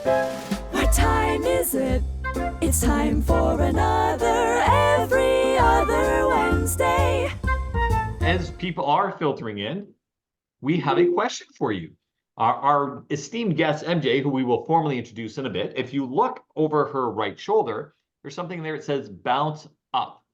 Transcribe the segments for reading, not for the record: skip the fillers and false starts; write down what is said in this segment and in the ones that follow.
What time is it? It's time for another Every Other Wednesday. As people are filtering in, we have a question for you. Our esteemed guest, MJ, who we will formally introduce in a bit, if you look over her right shoulder, there's something there that says bounce up.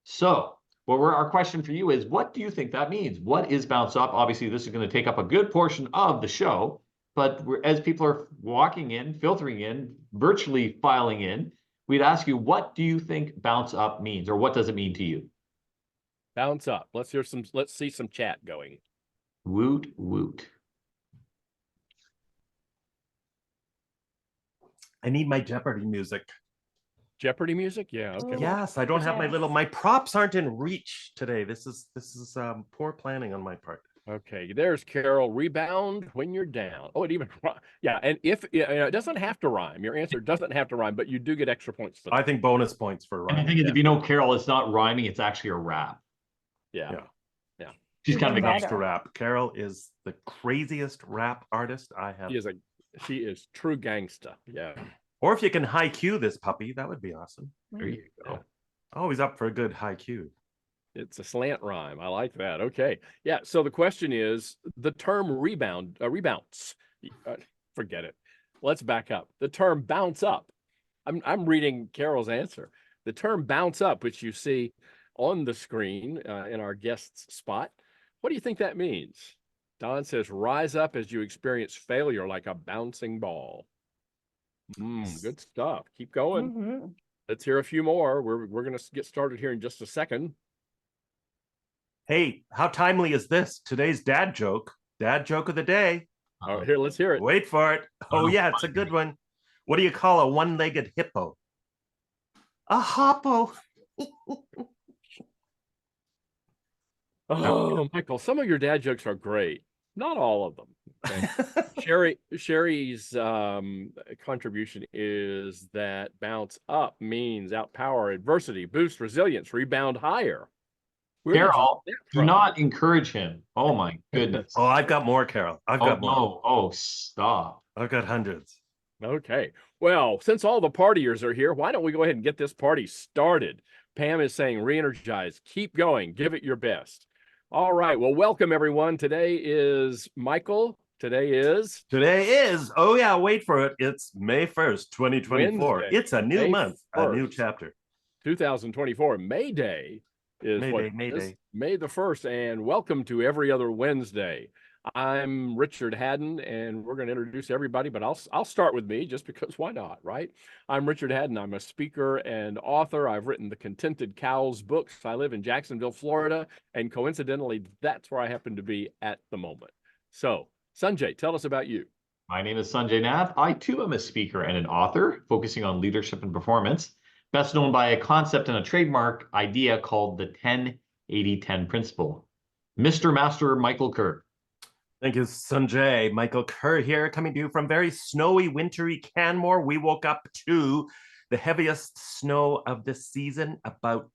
So our question for you is, what do you think that means? What is bounce up? Obviously, this is going to take up a good portion of the show, but as people are walking in, filtering in, virtually filing in, we'd ask you, what do you think bounce up means, or what does it mean to you? Bounce up. Let's see some chat going. Woot, woot. I need my Jeopardy music. Jeopardy music? Yeah. Okay. Yes, I don't have my props aren't in reach today. This is poor planning on my part. Okay, there's Carol. Rebound when you're down. Oh, it even, yeah. And if it doesn't have to rhyme, your answer doesn't have to rhyme, but you do get extra points. I think bonus points for rhyming. And the thing is, if you know Carol, it's not rhyming, it's actually a rap. Yeah. She's kind of loves to rap. Carol is the craziest rap artist I have. She is true gangsta. Yeah. Or if you can haiku this puppy, that would be awesome. There you go. Always up for a good haiku. It's a slant rhyme. I like that. Okay. Yeah. So the question is, the term rebounce. Forget it. Let's back up. The term bounce up. I'm reading Carol's answer. The term bounce up, which you see on the screen in our guest's spot. What do you think that means? Don says, rise up as you experience failure like a bouncing ball. Good stuff. Keep going. Mm-hmm. Let's hear a few more. We're going to get started here in just a second. Hey, how timely is this? Today's dad joke of the day. Oh, here, let's hear it. Wait for it. Oh, yeah, it's a good one. What do you call a one-legged hippo? A hoppo. Oh, Michael, some of your dad jokes are great. Not all of them. Okay. Sherry's contribution is that bounce up means outpower adversity, boost resilience, rebound higher. Carol, do not encourage him. Oh my goodness. Oh, I've got more, Carol. I've got more. No. Oh, stop. I've got hundreds. Okay. Well, since all the partiers are here, why don't we go ahead and get this party started? Pam is saying re-energize, keep going, give it your best. All right. Well, welcome everyone. Today is Michael. Today is, oh yeah, wait for it. It's May 1st, 2024. Wednesday. It's a new May month, 1st, a new chapter. 2024. May Day is May the 1st, and welcome to Every Other Wednesday. I'm Richard Haddon, and we're going to introduce everybody, but I'll start with me just because why not, right? I'm Richard Haddon. I'm a speaker and author. I've written the Contented Cows books. I live in Jacksonville, Florida, and coincidentally, that's where I happen to be at the moment. So, Sunjay, tell us about you. My name is Sunjay Nath. I too am a speaker and an author focusing on leadership and performance, best known by a concept and a trademark idea called the 10-80-10 principle. Mr. Master Michael Kerr. Thank you, Sunjay. Michael Kerr here, coming to you from very snowy, wintry Canmore. We woke up to the heaviest snow of the season. About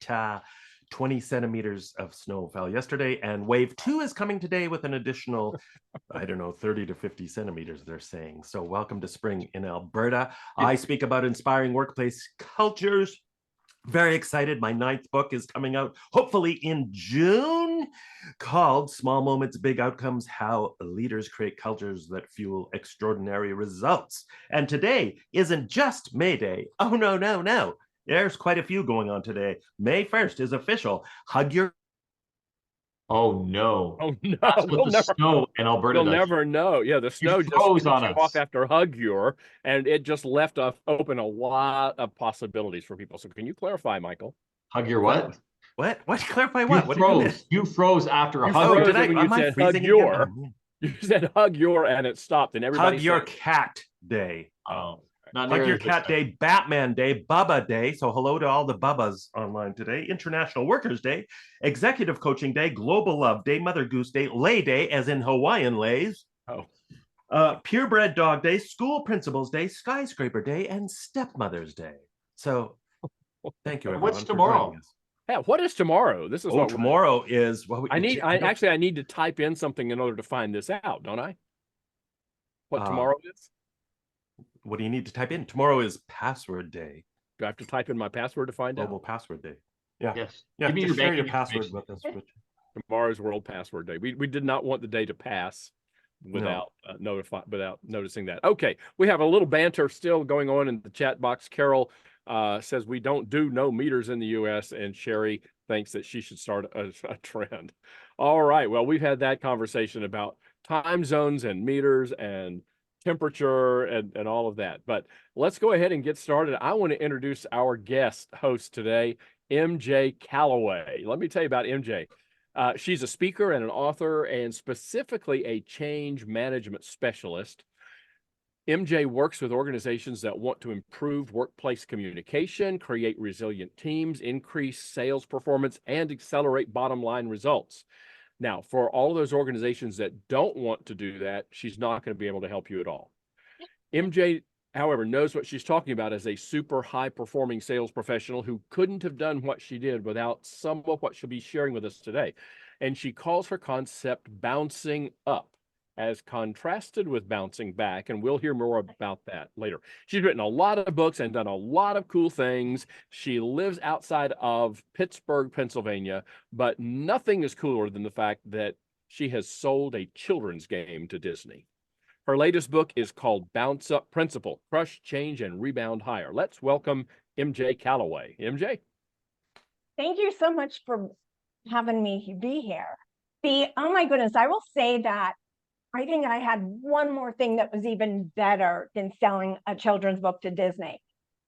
20 centimeters of snow fell yesterday, and wave 2 is coming today with an additional, 30 to 50 centimeters, they're saying. So welcome to spring in Alberta. I speak about inspiring workplace cultures. Very excited. My 9th book is coming out, hopefully in June, called Small Moments, Big Outcomes, How Leaders Create Cultures That Fuel Extraordinary Results. And today isn't just May Day. Oh, no. There's quite a few going on today. May 1st is official. Hug your... Oh, no. That's what the snow in Alberta does. Never know. Yeah, the snow just froze on us off after Hug Your, and it just left open a lot of possibilities for people. So can you clarify, Michael? Hug Your what? What? Clarify what? You froze after a Hug Your. Am I freezing again? You said Hug Your, and it stopped, and everybody Hug Your Cat Day. Oh. Hug Your Cat Day, Batman Day, Bubba Day. So hello to all the Bubbas online today. International Workers Day, Executive Coaching Day, Global Love Day, Mother Goose Day, Lay Day, as in Hawaiian lays. Purebred Dog Day, School Principals Day, Skyscraper Day, and Stepmother's Day. So thank you, everyone. What's tomorrow? Yeah, what is tomorrow? This is tomorrow is what I need to type in something in order to find this out, don't I? What tomorrow is? What do you need to type in? Tomorrow is password day. Do I have to type in my password to find Global out? password day. Yeah. Yes. Yeah. Give me Just your share your banking password information. with us, Richard. Tomorrow's World Password Day. We did not want the day to pass without without noticing that. Okay, we have a little banter still going on in the chat box. Carol says we don't do no meters in the U.S. and Sherry thinks that she should start a trend. All right, well, we've had that conversation about time zones and meters and temperature and all of that. But let's go ahead and get started. I want to introduce our guest host today, MJ Callaway. Let me tell you about MJ. She's a speaker and an author, and specifically a change management specialist. MJ works with organizations that want to improve workplace communication, create resilient teams, increase sales performance, and accelerate bottom line results. Now, for all those organizations that don't want to do that, she's not going to be able to help you at all. MJ, however, knows what she's talking about as a super high-performing sales professional who couldn't have done what she did without some of what she'll be sharing with us today. And she calls her concept bouncing up, as contrasted with bouncing back, and we'll hear more about that later. She's written a lot of books and done a lot of cool things. She lives outside of Pittsburgh, Pennsylvania, but nothing is cooler than the fact that she has sold a children's game to Disney. Her latest book is called Bounce Up Principle, Crush, Change, and Rebound Higher. Let's welcome MJ Callaway. MJ? Thank you so much for having me be here. Oh my goodness, I will say that I think I had one more thing that was even better than selling a children's book to Disney.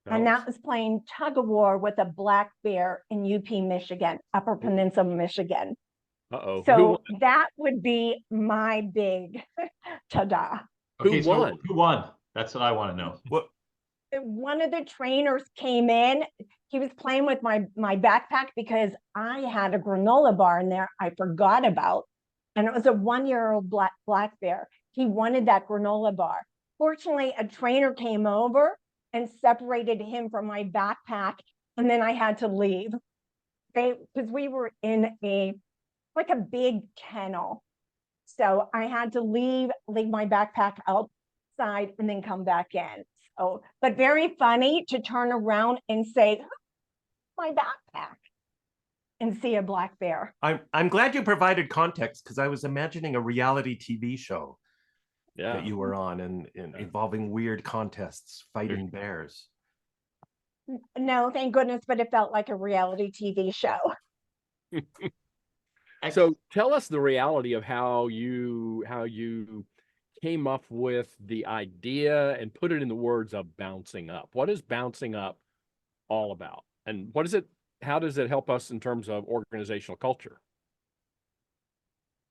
And that was playing tug of war with a black bear in UP, Michigan, Upper Peninsula, Michigan. Uh-oh. So that would be my big ta-da. Okay, Who won? Who won? That's what I want to know. What? One of the trainers came in. He was playing with my backpack because I had a granola bar in there I forgot about. And it was a 1-year-old black bear. He wanted that granola bar. Fortunately, a trainer came over and separated him from my backpack. And then I had to leave. Because we were in a big kennel. So I had to leave my backpack outside and then come back in. So, but very funny to turn around and say, my backpack, and see a black bear. I'm glad you provided context because I was imagining a reality TV show that you were on and involving weird contests fighting bears. No, thank goodness, but it felt like a reality TV show. So tell us the reality of how you came up with the idea and put it in the words of bouncing up. What is bouncing up all about? And how does it help us in terms of organizational culture?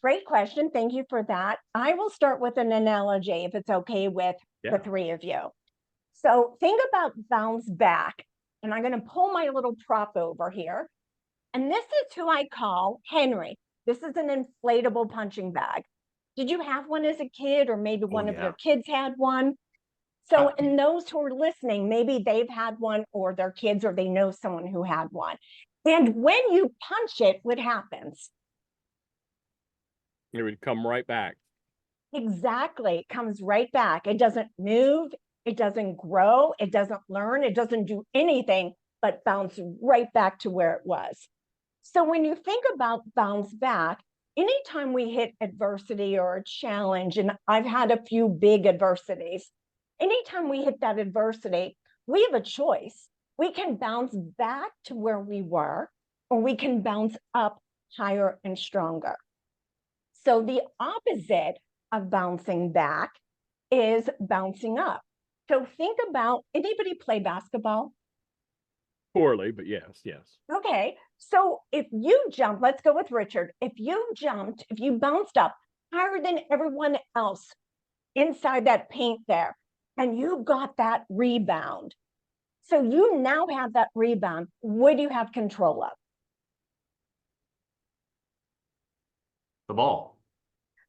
Great question. Thank you for that. I will start with an analogy, if it's okay with the three of you. So think about bounce back. And I'm going to pull my little prop over here. And this is who I call Henry. This is an inflatable punching bag. Did you have one as a kid, or maybe one of your kids had one? So, and those who are listening, maybe they've had one, or their kids, or they know someone who had one. And when you punch it, what happens? It would come right back. Exactly. It comes right back. It doesn't move. It doesn't grow. It doesn't learn. It doesn't do anything but bounce right back to where it was. So when you think about bounce back, anytime we hit adversity or a challenge, and I've had a few big adversities, anytime we hit that adversity, we have a choice. We can bounce back to where we were, or we can bounce up higher and stronger. So the opposite of bouncing back is bouncing up. So think about, anybody play basketball? Poorly, but yes. Okay, so if you jump, let's go with Richard. If you bounced up higher than everyone else inside that paint there, and you got that rebound, so you now have that rebound, what do you have control of? The ball.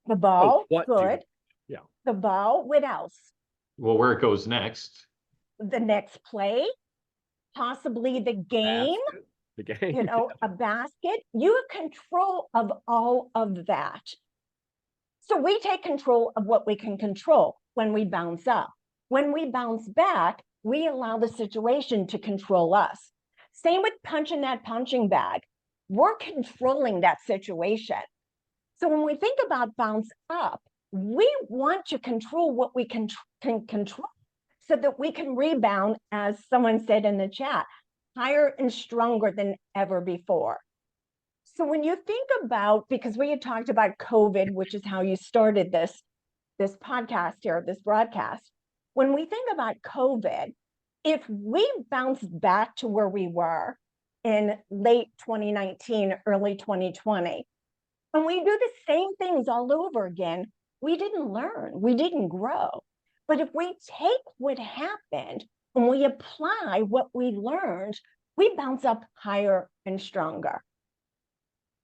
The ball, good. Yeah. The ball, what else? Well, where it goes next. The next play, possibly the game. Basket. The game. You know, a basket. You have control of all of that. So we take control of what we can control when we bounce up. When we bounce back, we allow the situation to control us. Same with punching that punching bag. We're controlling that situation. So when we think about bounce up, we want to control what we can control so that we can rebound, as someone said in the chat, higher and stronger than ever before. So when you think about, because we had talked about COVID, which is how you started this podcast here, this broadcast, when we think about COVID, if we bounce back to where we were in late 2019, early 2020, and we do the same things all over again, we didn't learn, we didn't grow. But if we take what happened and we apply what we learned, we bounce up higher and stronger.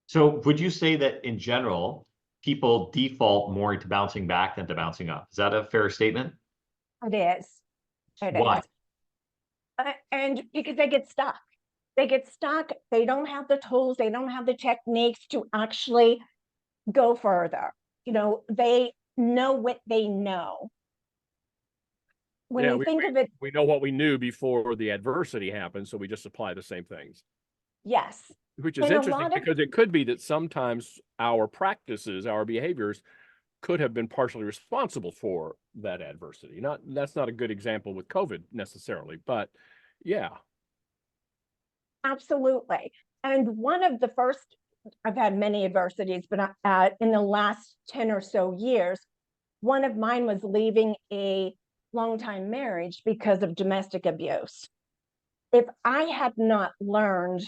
So would you say that in general, people default more to bouncing back than to bouncing up? Is that a fair statement? It is. Why? And because they get stuck. They get stuck. They don't have the tools. They don't have the techniques to actually go further. You know, they know what they know. When Yeah, you think of it, we know what we knew before the adversity happened, so we just apply the same things. yes. Which is And a interesting lot of- because it could be that sometimes our practices, our behaviors could have been partially responsible for that adversity. That's not a good example with COVID necessarily, but yeah. Absolutely. And one of the first, I've had many adversities, but in the last 10 or so years, one of mine was leaving a long-time marriage because of domestic abuse. If I had not learned,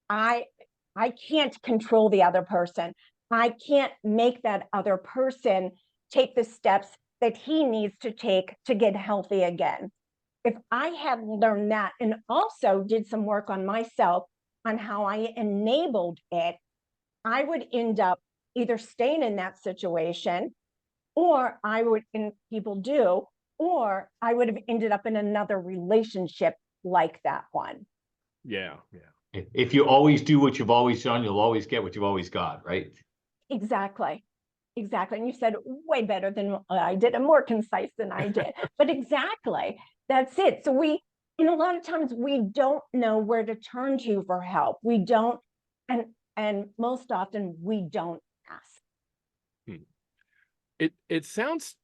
I can't control the other person. I can't make that other person take the steps that he needs to take to get healthy again. If I had learned that and also did some work on myself on how I enabled it, I would end up either staying in that situation, or I would, and people do, or I would have ended up in another relationship like that one. Yeah. If you always do what you've always done, you'll always get what you've always got, right? Exactly. And you said way better than I did, and more concise than I did. But exactly, that's it. So a lot of times we don't know where to turn to for help. We don't, and most often we don't ask. It sounds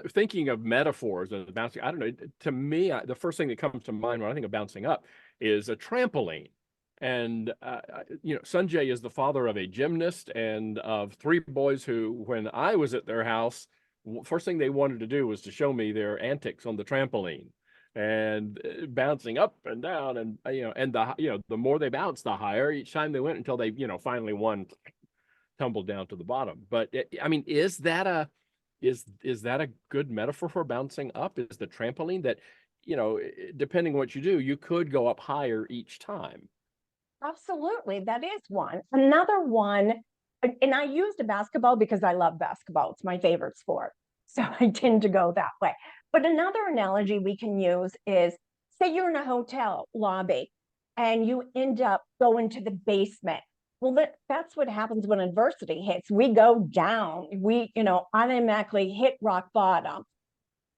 thinking of metaphors and bouncing, I don't know, to me, the first thing that comes to mind when I think of bouncing up is a trampoline. And, Sunjay is the father of a gymnast and of 3 boys who, when I was at their house, first thing they wanted to do was to show me their antics on the trampoline and bouncing up and down. And, and the more they bounced, the higher each time they went until they, finally one tumbled down to the bottom. But is that a good metaphor for bouncing up? Is the trampoline that, depending on what you do, you could go up higher each time? Absolutely, that is one. Another one, and I used a basketball because I love basketball. It's my favorite sport. So I tend to go that way. But another analogy we can use is, say you're in a hotel lobby and you end up going to the basement. Well, that's what happens when adversity hits. We go down, we, automatically hit rock bottom.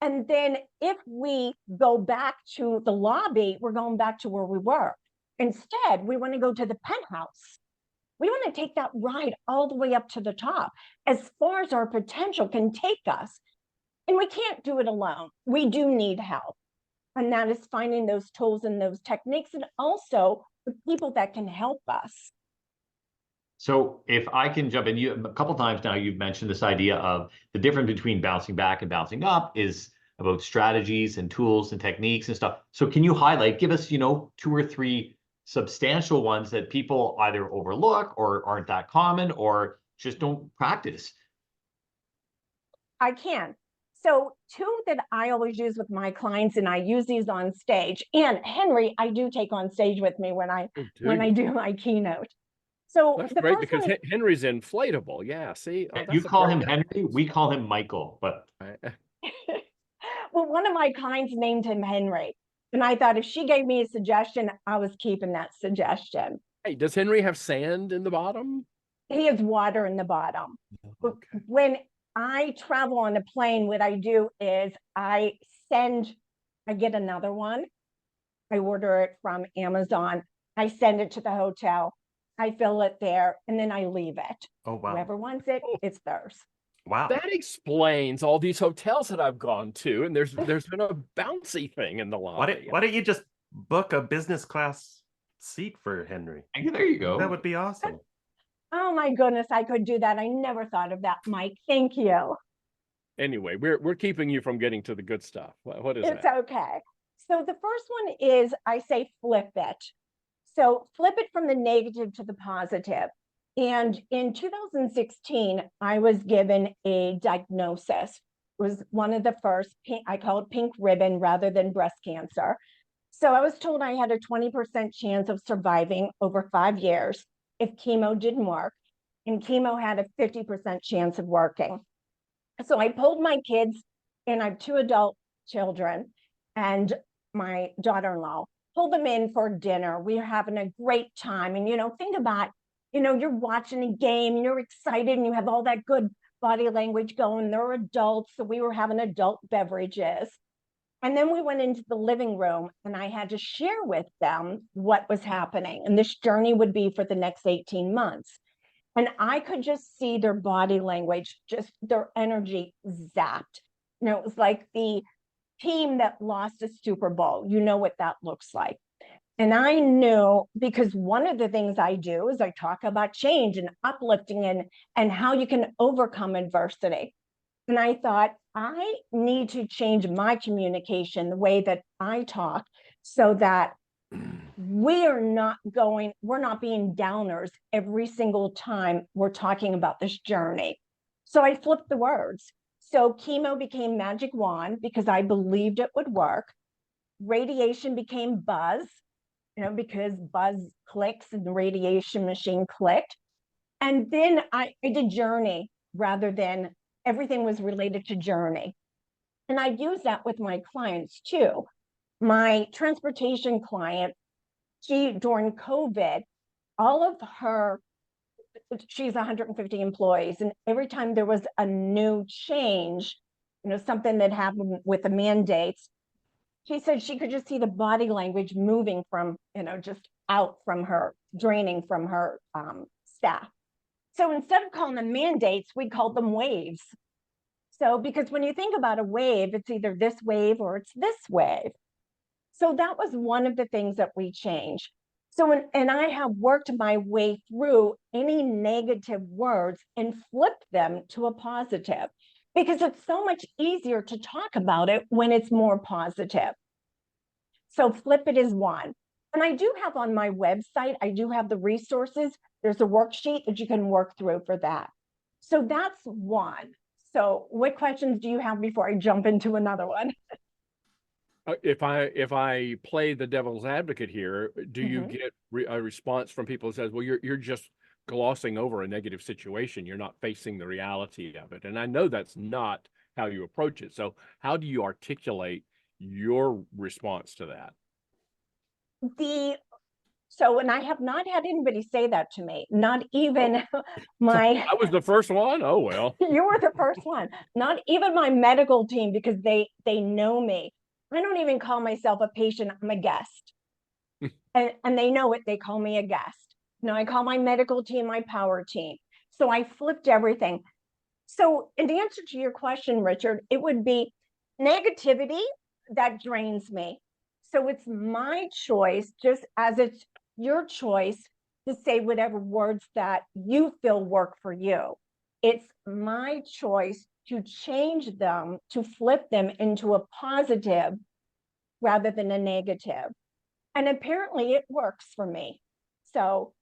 And then if we go back to the lobby, we're going back to where we were. Instead, we want to go to the penthouse. We want to take that ride all the way up to the top, as far as our potential can take us. And we can't do it alone. We do need help. And that is finding those tools and those techniques, and also the people that can help us. So if I can jump in, a couple times now, you've mentioned this idea of the difference between bouncing back and bouncing up is about strategies and tools and techniques and stuff. So can you give us, 2 or 3 substantial ones that people either overlook or aren't that common or just don't practice? I can. So 2 that I always use with my clients, and I use these on stage, and Henry, I do take on stage with me when I do my keynote. So that's great because Henry's inflatable. Yeah, see, you call him Henry, we call him Michael, but well, one of my clients named him Henry, and I thought if she gave me a suggestion, I was keeping that suggestion. Hey, does Henry have sand in the bottom? He has water in the bottom. Okay. When I travel on a plane, what I do is I get another one. I order it from Amazon. I send it to the hotel. I fill it there, and then I leave it. Oh, wow. Whoever wants it, Oh. it's theirs. Wow. That explains all these hotels that I've gone to, and there's been a bouncy thing in the lobby. Why don't you just book a business class seat for Henry? There you go. That would be awesome. Oh my goodness, I could do that. I never thought of that, Mike. Thank you. Anyway, we're keeping you from getting to the good stuff. What is It's that? okay. So the first one is I say flip it. So flip it from the negative to the positive. And in 2016, I was given a diagnosis. It was one of the first, I call it pink ribbon rather than breast cancer. So I was told I had a 20% chance of surviving over 5 years if chemo didn't work, and chemo had a 50% chance of working. So I pulled my kids, and I have 2 adult children and my daughter-in-law, pulled them in for dinner. We were having a great time. And, think about, you're watching a game, and you're excited, and you have all that good body language going. They're adults, so we were having adult beverages. And then we went into the living room, and I had to share with them what was happening. And this journey would be for the next 18 months. And I could just see their body language, just their energy zapped. It was like the team that lost a Super Bowl. You know what that looks like. And I knew, because one of the things I do is I talk about change and uplifting and how you can overcome adversity. And I thought, I need to change my communication, the way that I talk, so that we're not being downers every single time we're talking about this journey. So I flipped the words. So chemo became magic wand because I believed it would work. Radiation became buzz, because buzz clicks and the radiation machine clicked. And then I did journey rather than everything was related to journey. And I use that with my clients too. My transportation client, during COVID, she's 150 employees. And every time there was a new change, something that happened with the mandates, she said she could just see the body language moving from, just out from her, draining from her staff. So instead of calling them mandates, we called them waves. So because when you think about a wave, it's either this wave or it's this wave. So that was one of the things that we changed. So, and I have worked my way through any negative words and flipped them to a positive, because it's so much easier to talk about it when it's more positive. So flip it is one. And I do have on my website, I do have the resources. There's a worksheet that you can work through for that. So that's one. So what questions do you have before I jump into another one? If I play the devil's advocate here, do you get a response from people who says, well, you're just glossing over a negative situation. You're not facing the reality of it. And I know that's not how you approach it. So how do you articulate your response to that? And I have not had anybody say that to me, not even I was the first one. Oh, well. You were the first one. Not even my medical team, because they know me. I don't even call myself a patient. I'm a guest. and they know it. They call me a guest. I call my medical team my power team. So I flipped everything. So in answer to your question, Richard, it would be negativity that drains me. So it's my choice, just as it's your choice, to say whatever words that you feel work for you. It's my choice to change them, to flip them into a positive rather than a negative. And apparently it works for me. So.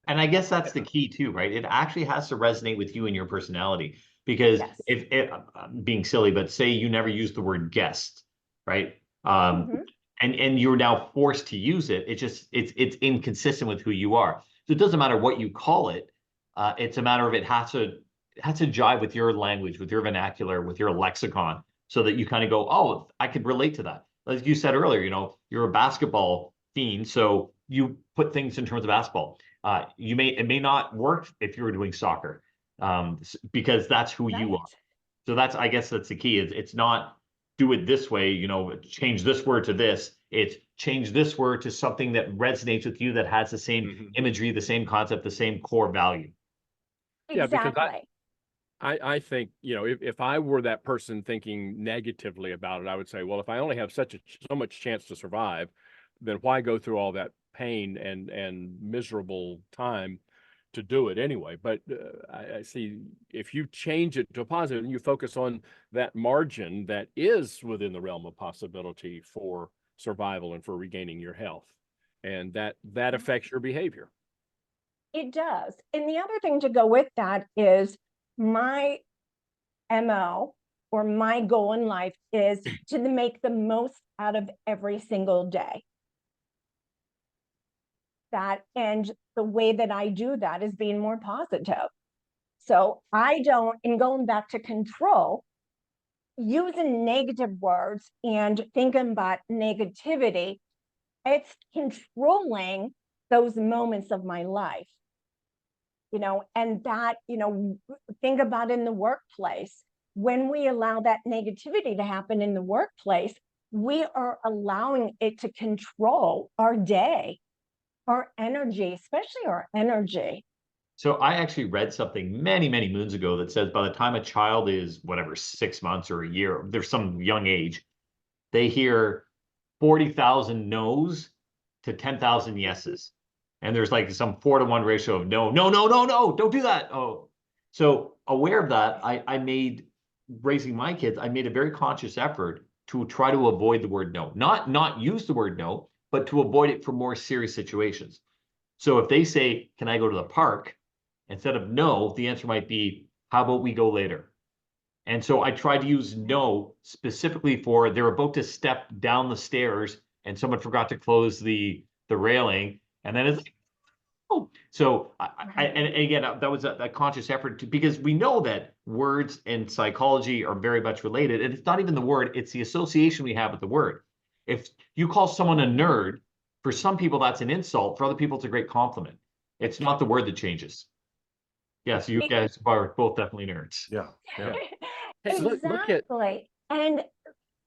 And I guess that's the key too, right? It actually has to resonate with you and your personality, because yes. if it, being silly, but say you never use the word guest, right? And you're now forced to use it. It's inconsistent with who you are. So it doesn't matter what you call it. It's a matter of it has to jive with your language, with your vernacular, with your lexicon, so that you kind of go, oh, I could relate to that. Like you said earlier, you're a basketball fiend, so you put things in terms of basketball. It may not work if you were doing soccer, because that's who you are. So that's, I guess that's the key. It's not do it this way, you know, change this word to this. It's change this word to something that resonates with you, that has the same imagery, the same concept, the same core value. Yeah, because Exactly. I think, you know, if I were that person thinking negatively about it, I would say, well, if I only have so much chance to survive, then why go through all that pain and miserable time to do it anyway? But I see if you change it to a positive and you focus on that margin that is within the realm of possibility for survival and for regaining your health, and that affects your behavior. It does. And the other thing to go with that is my MO, or my goal in life, is to make the most out of every single day. And the way that I do that is being more positive. So I don't, and going back to control, using negative words and thinking about negativity, it's controlling those moments of my life. You know, and that, you know, think about in the workplace, when we allow that negativity to happen in the workplace, we are allowing it to control our day, our energy, especially our energy. So I actually read something many, many moons ago that says by the time a child is whatever, 6 months or a year, there's some young age, they hear 40,000 no's to 10,000 yeses. And there's like some 4-to-1 ratio of no, no, no, no, no, don't do that. Oh, so aware of that, I made, raising my kids, I made a very conscious effort to try to avoid the word no, not use the word no, but to avoid it for more serious situations. So if they say, can I go to the park? Instead of no, the answer might be, how about we go later? And so I tried to use no specifically for they're about to step down the stairs and someone forgot to close the railing. And then it's like, oh, so and again, that was a conscious effort to, because we know that words and psychology are very much related. And it's not even the word, it's the association we have with the word. If you call someone a nerd, for some people, that's an insult. For other people, it's a great compliment. It's not the word that changes. Yeah, so you guys are both definitely nerds. Yeah. Yeah. Hey, look at Exactly. And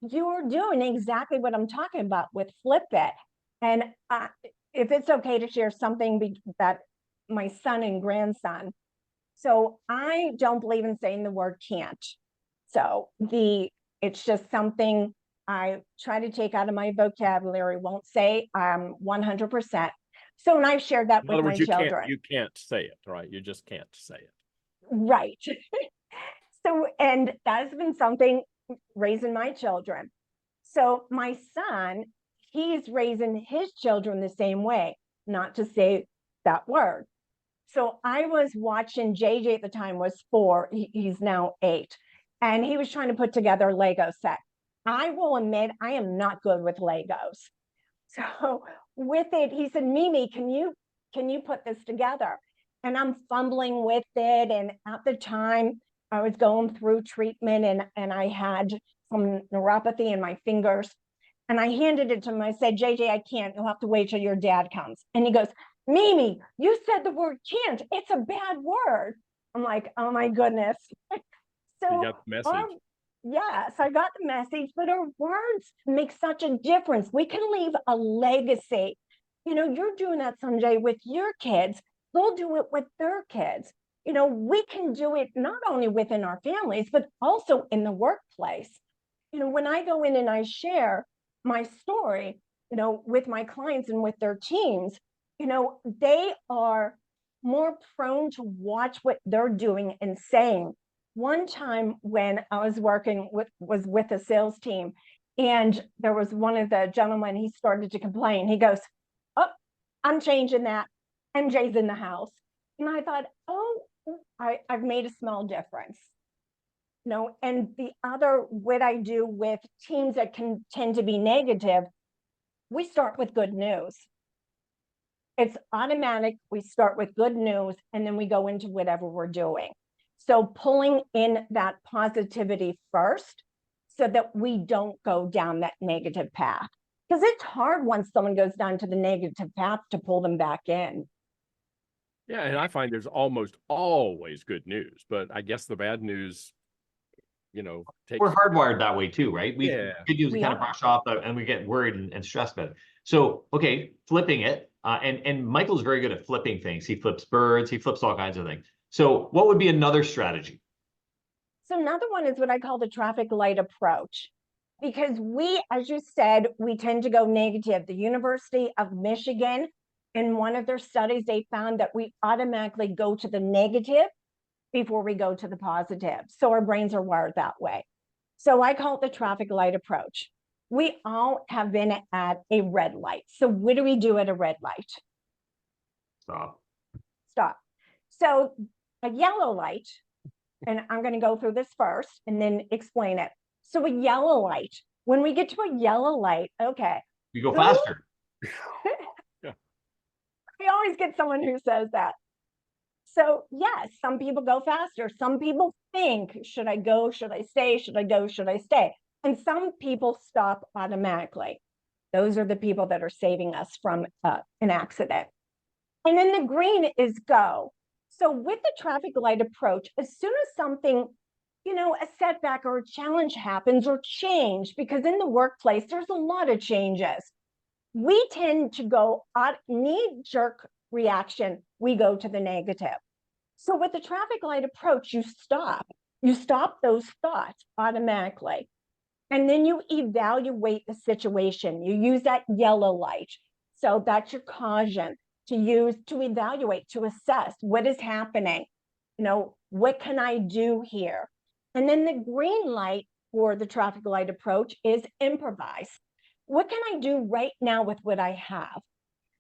you're doing exactly what I'm talking about with Flip It. And if it's okay to share something that my son and grandson. So I don't believe in saying the word can't. So it's just something I try to take out of my vocabulary, won't say 100%. So, and I've shared that in with other my words, children. you can't say it, right? You just can't say it. Right. So, and that has been something raising my children. So my son, he's raising his children the same way, not to say that word. So I was watching, JJ at the time was 4, he's now 8, and he was trying to put together a Lego set. I will admit, I am not good with Legos. So with it, he said, Mimi, can you put this together? And I'm fumbling with it. And at the time I was going through treatment, and I had some neuropathy in my fingers. And I handed it to him. I said, JJ, I can't. You'll have to wait till your dad comes. And he goes, Mimi, you said the word can't. It's a bad word. I'm like, oh my goodness. So You got the message. yes, I got the message, but our words make such a difference. We can leave a legacy. You know, you're doing that, Sunjay, with your kids. They'll do it with their kids. You know, we can do it not only within our families, but also in the workplace. You know, when I go in and I share my story, you know, with my clients and with their teams, you know, they are more prone to watch what they're doing and saying. One time when I was with a sales team, and there was one of the gentlemen, he started to complain. He goes, oh, I'm changing that. MJ's in the house. And I thought, oh, I've made a small difference. You know, and the other, what I do with teams that can tend to be negative, we start with good news. It's automatic. We start with good news, and then we go into whatever we're doing. So pulling in that positivity first so that we don't go down that negative path. Because it's hard once someone goes down to the negative path to pull them back in. Yeah, and I find there's almost always good news, but I guess the bad news, take. We're hardwired that way too, right? Yeah. Videos We kind of are. brush off and we get worried and stressed about it. So, okay, flipping it. And Michael's very good at flipping things. He flips birds, he flips all kinds of things. So what would be another strategy? So another one is what I call the traffic light approach. Because we, as you said, we tend to go negative. The University of Michigan, in one of their studies, they found that we automatically go to the negative before we go to the positive. So our brains are wired that way. So I call it the traffic light approach. We all have been at a red light. So what do we do at a red light? Stop. Stop. So a yellow light, and I'm going to go through this first and then explain it. So a yellow light, when we get to a yellow light, okay. You go faster. Yeah. We always get someone who says that. So yes, some people go faster. Some people think, should I go? Should I stay? Should I go? Should I stay? And some people stop automatically. Those are the people that are saving us from an accident. And then the green is go. So with the traffic light approach, as soon as something, a setback or a challenge happens or change, because in the workplace, there's a lot of changes. We tend to go knee-jerk reaction. We go to the negative. So with the traffic light approach, you stop those thoughts automatically. And then you evaluate the situation. You use that yellow light. So that's your caution to use to evaluate, to assess what is happening. What can I do here? And then the green light for the traffic light approach is improvise. What can I do right now with what I have?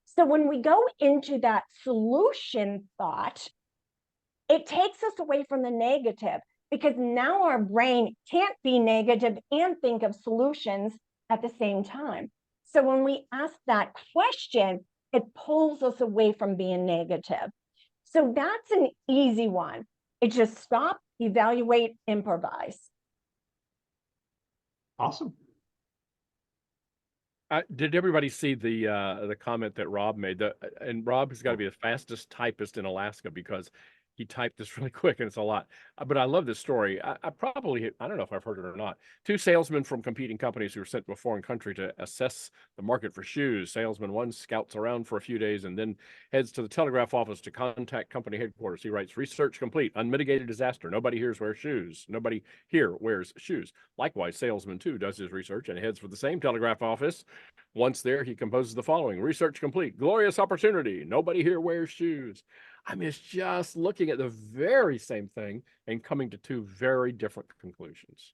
So when we go into that solution thought, it takes us away from the negative, because now our brain can't be negative and think of solutions at the same time. So when we ask that question, it pulls us away from being negative. So that's an easy one. It's just stop, evaluate, improvise. Awesome. Did everybody see the comment that Rob made? And Rob has got to be the fastest typist in Alaska, because he typed this really quick and it's a lot. But I love this story. I don't know if I've heard it or not. 2 salesmen from competing companies who were sent to a foreign country to assess the market for shoes. Salesman 1 scouts around for a few days and then heads to the telegraph office to contact company headquarters. He writes, "Research complete, unmitigated disaster. Nobody here wears shoes. Nobody here wears shoes." Likewise, salesman 2 does his research and heads for the same telegraph office. Once there, he composes the following: "Research complete, glorious opportunity. Nobody here wears shoes." I mean, it's just looking at the very same thing and coming to 2 very different conclusions.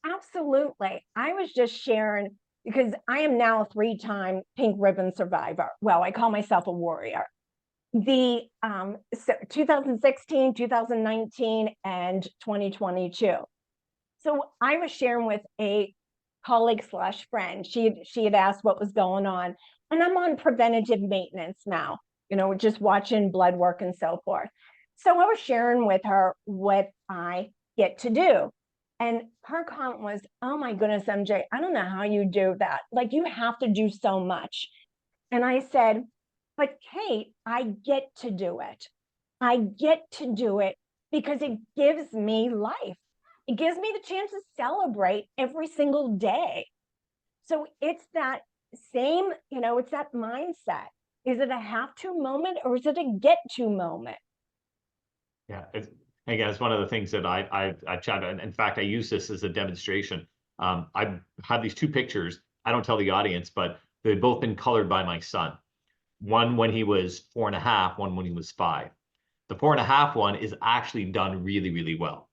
Absolutely. I was just sharing, because I am now a 3-time pink ribbon survivor. Well, I call myself a warrior. The 2016, 2019, and 2022. So I was sharing with a colleague / friend. She had asked what was going on. And I'm on preventative maintenance now, just watching blood work and so forth. So I was sharing with her what I get to do. And her comment was, "Oh my goodness, MJ, I don't know how you do that. Like, you have to do so much." And I said, "But Kate, I get to do it. I get to do it because it gives me life. It gives me the chance to celebrate every single day." So it's that same, it's that mindset. Is it a have to moment or is it a get to moment? Yeah, it's one of the things that I've chatted. In fact, I use this as a demonstration. I have these 2 pictures. I don't tell the audience, but they've both been colored by my son. One when he was 4.5, one when he was 5. The 4.5 one is actually done really, really well.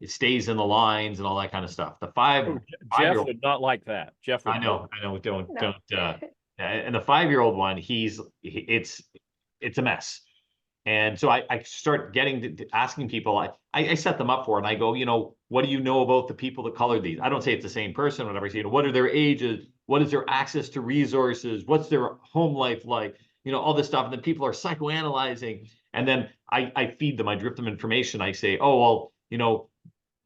It stays in the lines and all that kind of stuff. The 5 Jeff would not like that. Jeff would. I know. Don't. No. And the 5-year-old one, it's a mess. And so I start getting to asking people. I set them up for it, and I go, what do you know about the people that colored these? I don't say it's the same person, whatever. So, what are their ages? What is their access to resources? What's their home life like? All this stuff. And then people are psychoanalyzing. And then I feed them. I drip them information. I say, oh, well,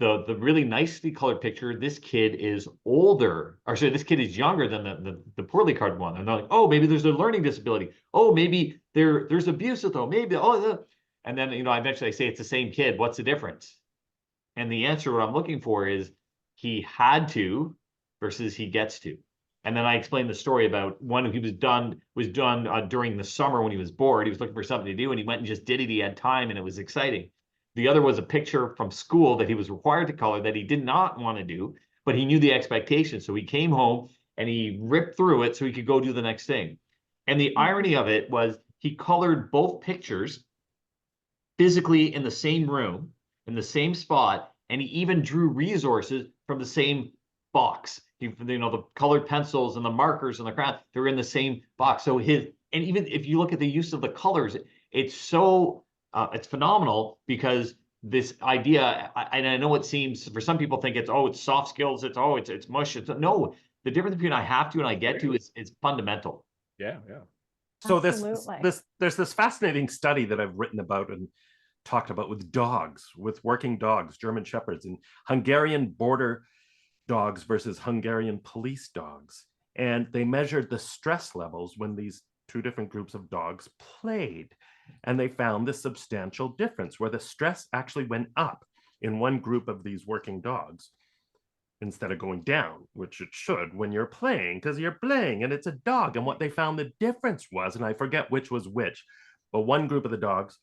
the really nicely colored picture, this kid is older, or sorry, this kid is younger than the poorly colored one. And they're like, oh, maybe there's a learning disability. Oh, maybe there's abuse though. Maybe, and then, eventually I say it's the same kid. What's the difference? And the answer what I'm looking for is he had to versus he gets to. And then I explained the story about one he was done during the summer when he was bored. He was looking for something to do and he went and just did it. He had time and it was exciting. The other was a picture from school that he was required to color that he did not want to do, but he knew the expectation. So he came home and he ripped through it so he could go do the next thing. And the irony of it was he colored both pictures physically in the same room, in the same spot, and he even drew resources from the same box. The colored pencils and the markers and the crayon, they're in the same box. So and even if you look at the use of the colors, it's so it's phenomenal because this idea, and I know it seems for some people think it's soft skills, it's mush. No, the difference between I have to and I get to is fundamental. Yeah. So Absolutely. there's this fascinating study that I've written about and talked about with dogs, with working dogs, German Shepherds, and Hungarian border dogs versus Hungarian police dogs. And they measured the stress levels when these two different groups of dogs played. And they found this substantial difference where the stress actually went up in one group of these working dogs instead of going down, which it should when you're playing, because you're playing and it's a dog. And what they found the difference was, and I forget which was which, but one group of the dogs,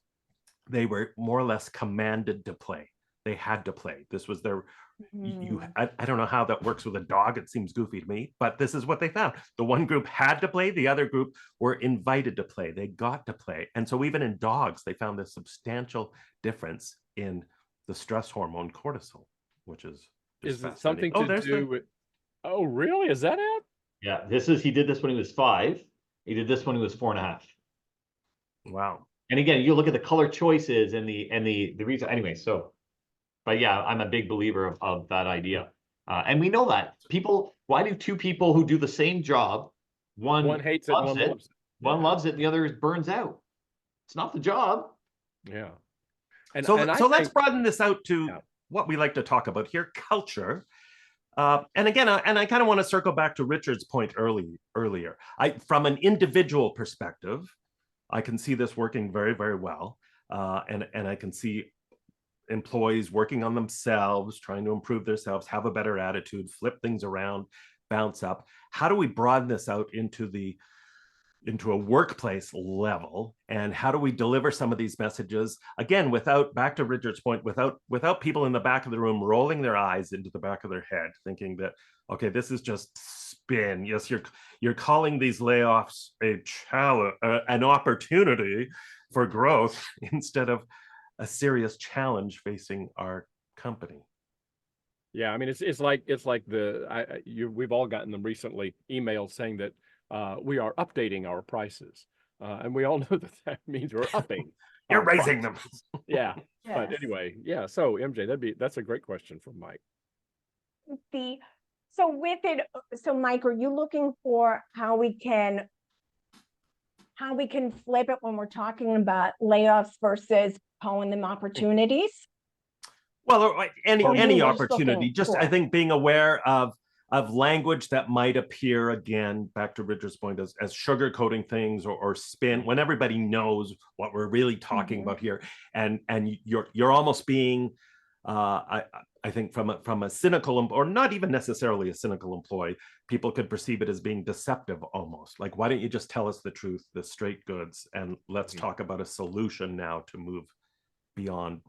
they were more or less commanded to play. They had to play. This was their, I don't know how that works with a dog. It seems goofy to me, but this is what they found. The one group had to play. The other group were invited to play. They got to play. And so even in dogs, they found this substantial difference in the stress hormone cortisol, which is it something to do with, oh, really? Is that it? Yeah, he did this when he was 5. He did this when he was 4.5. Wow. And again, you look at the color choices and the reason anyway. So, but yeah, I'm a big believer of that idea. And we know that why do two people who do the same job, one hates it, one loves it. One loves it, and the other burns out. It's not the job. Yeah. So let's broaden this out to what we like to talk about here, culture. And again, I kind of want to circle back to Richard's point earlier. From an individual perspective, I can see this working very, very well. And I can see employees working on themselves, trying to improve themselves, have a better attitude, flip things around, bounce up. How do we broaden this out into a workplace level? And how do we deliver some of these messages, again, back to Richard's point, without people in the back of the room rolling their eyes into the back of their head, thinking that, okay, this is just spin. Yes, you're calling these layoffs a challenge, an opportunity for growth instead of a serious challenge facing our company. Yeah, I mean, it's like we've all gotten them recently, emails saying that we are updating our prices, and we all know that means we're upping. You're raising them. Yeah, Yes. but anyway, yeah. So MJ, that's a great question from Mike. So Mike, are you looking for how we can flip it when we're talking about layoffs versus calling them opportunities? Well, any opportunity, I think being aware of language that might appear, again, back to Richard's point, as sugarcoating things or spin, when everybody knows what we're really talking about here, and you're almost being, I think from a cynical, or not even necessarily a cynical employee, people could perceive it as being deceptive almost. Like, why don't you just tell us the truth, the straight goods, and let's talk about a solution now to move beyond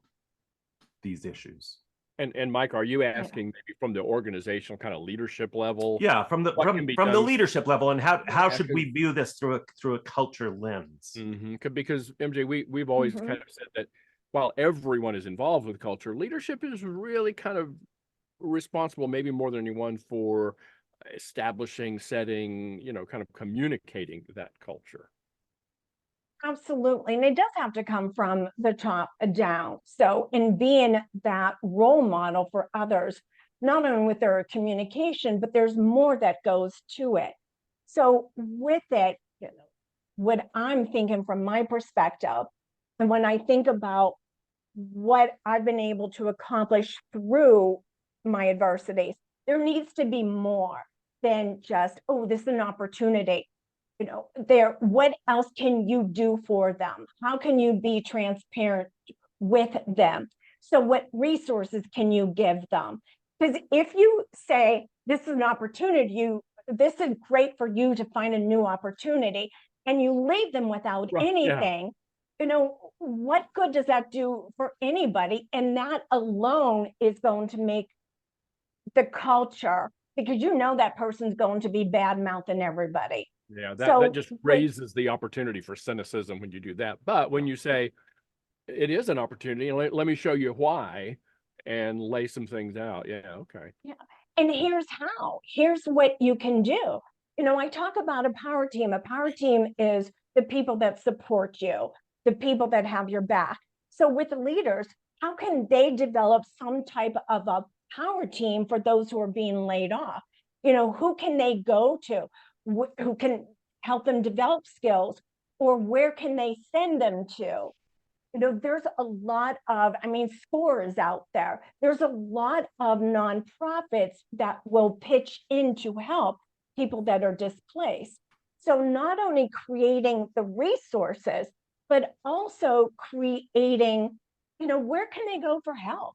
these issues. And Mike, are you asking maybe from the organizational kind of leadership level? Yeah, from the leadership level, and how should we view this through a culture lens? Mm-hmm. Because MJ, we've always kind of said that while everyone is involved with culture, leadership is really kind of responsible, maybe more than anyone, for establishing, setting, kind of communicating that culture. Absolutely. And it does have to come from the top down. So in being that role model for others, not only with their communication, but there's more that goes to it. So with it, what I'm thinking from my perspective, and when I think about what I've been able to accomplish through my adversities, there needs to be more than just, oh, this is an opportunity. What else can you do for them? How can you be transparent with them? So what resources can you give them? Because if you say, this is an opportunity, this is great for you to find a new opportunity, and you leave them without anything, what good does that do for anybody? And that alone is going to make the culture, because that person's going to be bad mouthing everybody. Yeah, that just raises the opportunity for cynicism when you do that. But when you say it is an opportunity, and let me show you why, and lay some things out. Yeah, okay. Yeah. And here's what you can do. I talk about a power team. A power team is the people that support you, the people that have your back. So with the leaders, how can they develop some type of a power team for those who are being laid off? Who can they go to? Who can help them develop skills, or where can they send them to? There's a lot of, SCORE out there. There's a lot of nonprofits that will pitch in to help people that are displaced. So not only creating the resources, but also creating, where can they go for help?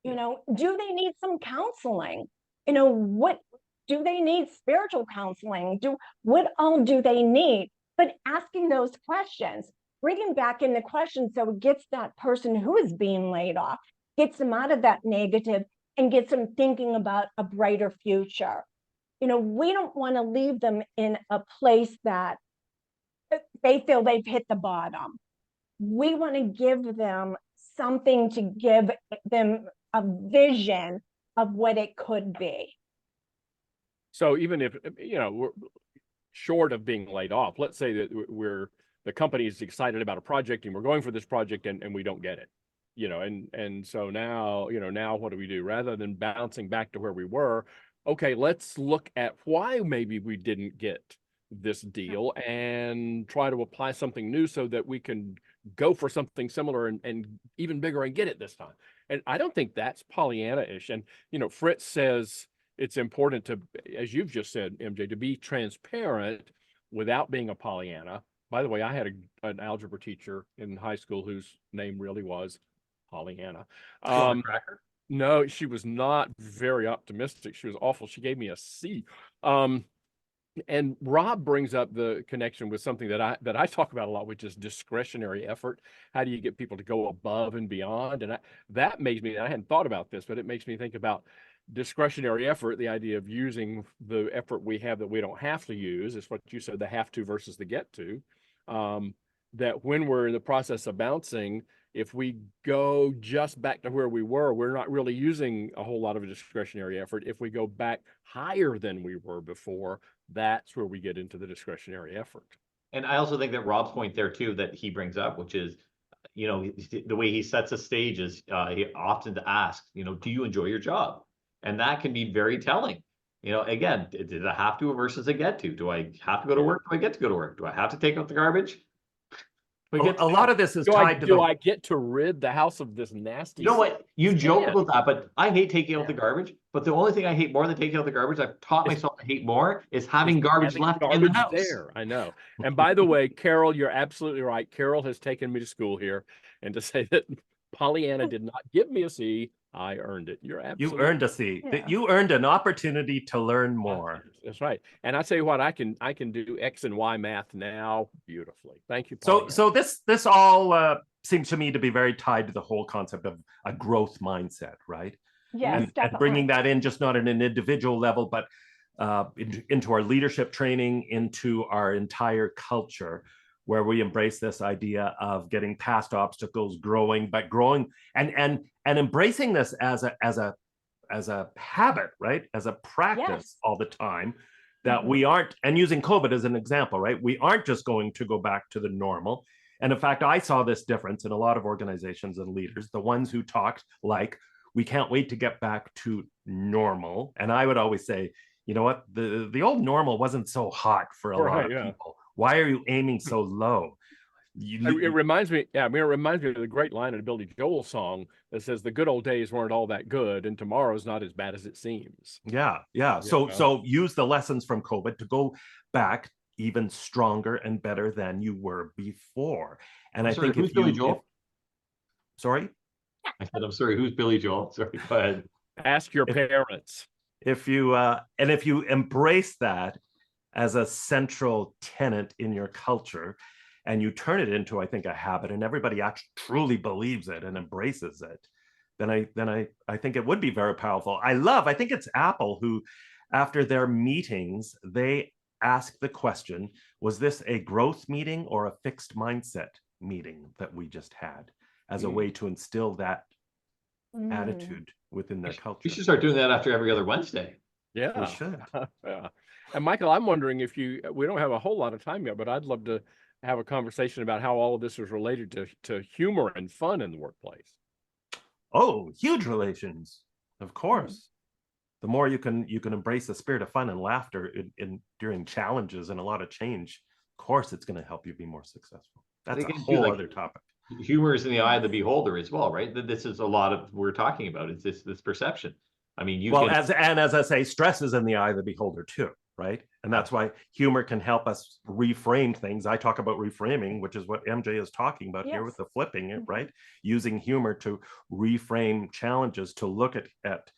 Do they need some counseling? What do they need? Spiritual counseling? What all do they need? But asking those questions, bringing back in the questions, so it gets that person who is being laid off, gets them out of that negative, and gets them thinking about a brighter future. We don't want to leave them in a place that they feel they've hit the bottom. We want to give them something to give them a vision of what it could be. So even if, we're short of being laid off, let's say that the company is excited about a project and we're going for this project and we don't get it, and so now what do we do? Rather than bouncing back to where we were, okay, let's look at why maybe we didn't get this deal and try to apply something new so that we can go for something similar and even bigger and get it this time. And I don't think that's Pollyanna-ish. And, Fritz says it's important to, as you've just said, MJ, to be transparent without being a Pollyanna. By the way, I had an algebra teacher in high school whose name really was Pollyanna. No, she was not very optimistic. She was awful. She gave me a C. And Rob brings up the connection with something that I talk about a lot, which is discretionary effort. How do you get people to go above and beyond? And that makes me, I hadn't thought about this, but it makes me think about discretionary effort, the idea of using the effort we have that we don't have to use. Is what you said, the have to versus the get to. That when we're in the process of bouncing, if we go just back to where we were, we're not really using a whole lot of a discretionary effort. If we go back higher than we were before, that's where we get into the discretionary effort. And I also think that Rob's point there too, that he brings up, which is, the way he sets a stage is he often asks, do you enjoy your job? And that can be very telling. Again, did I have to versus a get to? Do I have to go to work? Do I get to go to work? Do I have to take out the garbage? A lot of this is tied to do I get to rid the house of this nasty? You know what? You joke about that, but I hate taking out the garbage. But the only thing I hate more than taking out the garbage, I've taught myself to hate more, is having garbage left in the house. There, I know. And by the way, Carol, you're absolutely right. Carol has taken me to school here, and to say that Pollyanna did not give me a C, I earned it. You're absolutely. You earned a C. Yeah. You earned an opportunity to learn more. That's right. And I tell you what, I can do X and Y math now beautifully. Thank you, Pollyanna. So this all seems to me to be very tied to the whole concept of a growth mindset, right? Yes, and bringing that in just not at an individual level, but into our leadership training, into our entire culture, where we embrace this idea of getting past obstacles, growing and embracing this as a habit, right? As a practice all the time, that we aren't, and using COVID as an example, right? We aren't just going to go back to the normal. And in fact, I saw this difference in a lot of organizations and leaders, the ones who talked like, we can't wait to get back to normal. And I would always say, you know what, the old normal wasn't so hot for a lot of people. Why are you aiming so low? It reminds me, it reminds me of the great line in the Billy Joel song that says the good old days weren't all that good and tomorrow's not as bad as it seems. Yeah. So use the lessons from COVID to go back even stronger and better than you were before. And I think who's Billy Joel? Sorry? I said, I'm sorry, who's Billy Joel? Sorry, go ahead. Ask your parents. If you embrace that as a central tenet in your culture, and you turn it into, I think, a habit, and everybody actually truly believes it and embraces it, then I think it would be very powerful. I think it's Apple who, after their meetings, they ask the question, was this a growth meeting or a fixed mindset meeting that we just had, as a way to instill that attitude within their culture. We should start doing that after every other Wednesday. Yeah. We should. Yeah. And Michael, I'm wondering if we don't have a whole lot of time yet, but I'd love to have a conversation about how all of this is related to humor and fun in the workplace. Oh, huge relations, of course. The more you can embrace the spirit of fun and laughter during challenges and a lot of change, of course, it's going to help you be more successful. That's a whole other topic. Humor is in the eye of the beholder as well, right? This is a lot of we're talking about. It's this perception. I mean, as I say, stress is in the eye of the beholder too, right? And that's why humor can help us reframe things. I talk about reframing, which is what MJ is talking about here with the flipping it, right? Using humor to reframe challenges, to look at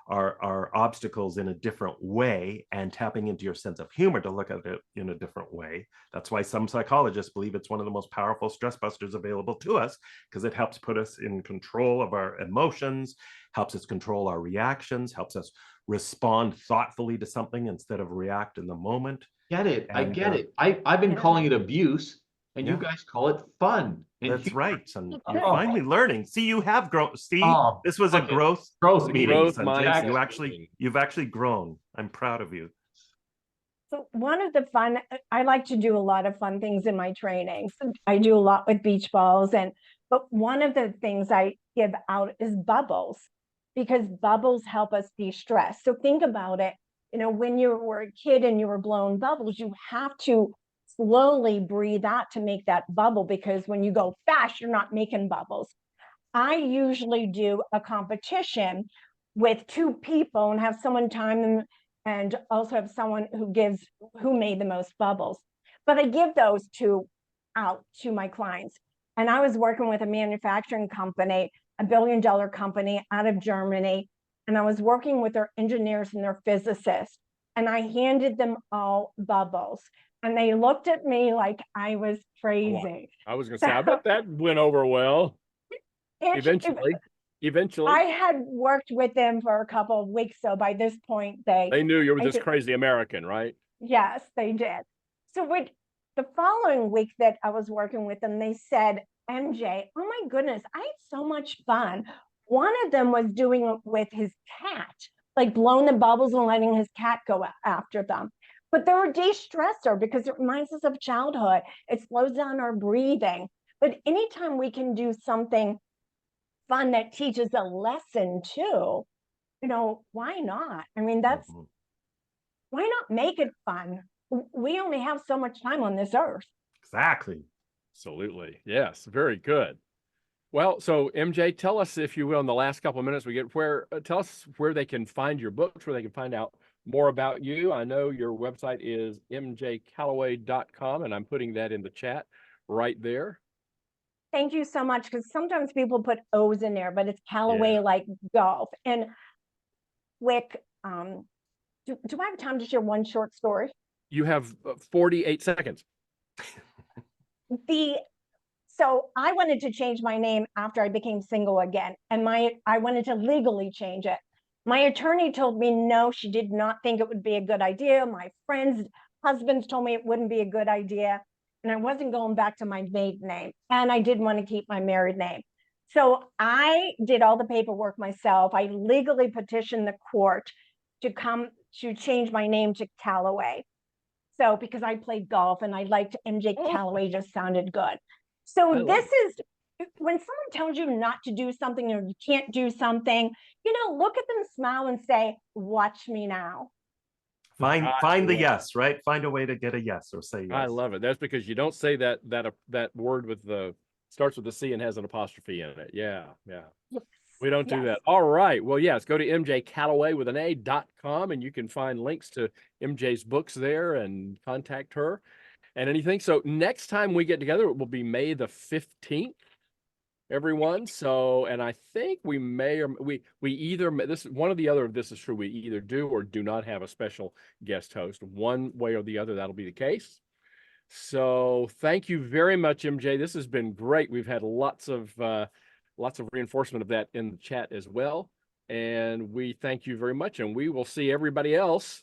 our obstacles in a different way, and tapping into your sense of humor to look at it in a different way. That's why some psychologists believe it's one of the most powerful stress busters available to us, because it helps put us in control of our emotions, helps us control our reactions, helps us respond thoughtfully to something instead of react in the moment. Get it. I get it. I've been calling it abuse, and you guys call it fun. And that's right. And you're finally learning. See, you have grown. See, this was a growth meeting. You've actually grown. I'm proud of you. So one of the fun, I like to do a lot of fun things in my trainings. I do a lot with beach balls, but one of the things I give out is bubbles, because bubbles help us de-stress. So think about it. You know, when you were a kid and you were blowing bubbles, you have to slowly breathe out to make that bubble, because when you go fast, you're not making bubbles. I usually do a competition with two people and have someone time them, and also have someone who made the most bubbles. But I give those two out to my clients. And I was working with a manufacturing company, a $1 billion company out of Germany, and I was working with their engineers and their physicists, and I handed them all bubbles. And they looked at me like I was crazy. I was going to say, I bet that went over well. Eventually. I had worked with them for a couple of weeks, so by this point, they knew you were this crazy American, right? Yes, they did. So the following week that I was working with them, they said, MJ, oh my goodness, I had so much fun. One of them was doing it with his cat, like blowing the bubbles and letting his cat go after them. But they're a de-stressor because it reminds us of childhood. It slows down our breathing. But anytime we can do something fun that teaches a lesson too, you know, why not? I mean, why not make it fun? We only have so much time on this earth. Exactly. Absolutely. Yes. Very good. Well, so MJ, tell us, if you will, in the last couple of minutes we get, tell us where they can find your books, where they can find out more about you. I know your website is mjcallaway.com, and I'm putting that in the chat right there. Thank you so much, because sometimes people put O's in there, but it's Callaway like golf. And Wick, do I have time to share one short story? You have 48 seconds. So I wanted to change my name after I became single again, and I wanted to legally change it. My attorney told me no, she did not think it would be a good idea. My friends' husbands told me it wouldn't be a good idea, and I wasn't going back to my maiden name, and I didn't want to keep my married name. So I did all the paperwork myself. I legally petitioned the court to change my name to Callaway. So because I played golf and I liked MJ Callaway, just sounded good. So this is when someone tells you not to do something or you can't do something, you know, look at them, smile, and say, watch me now. Find the yes, right? Find a way to get a yes or say yes. I love it. That's because you don't say that word with starts with a C and has an apostrophe in it. Yeah. We don't do that. All right. Well, yes, go to mjcallaway.com and you can find links to MJ's books there and contact her and anything. So next time we get together, it will be May the 15th. everyone. So, and I think we may or we either this one or the other of this is true. We either do or do not have a special guest host. One way or the other, that'll be the case. So, thank you very much, MJ. This has been great. We've had lots of reinforcement of that in the chat as well. And we thank you very much. And we will see everybody else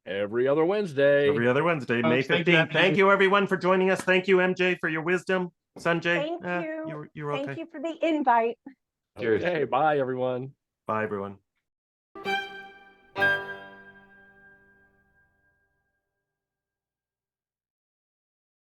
every other Wednesday. Every other Wednesday, May Thank you, 15th. MJ. Thank you, everyone, for joining us. Thank you, MJ, for your wisdom. Sunjay, Thank you. you're okay. Thank you for the invite. Cheers. Okay, bye, everyone. Bye, everyone.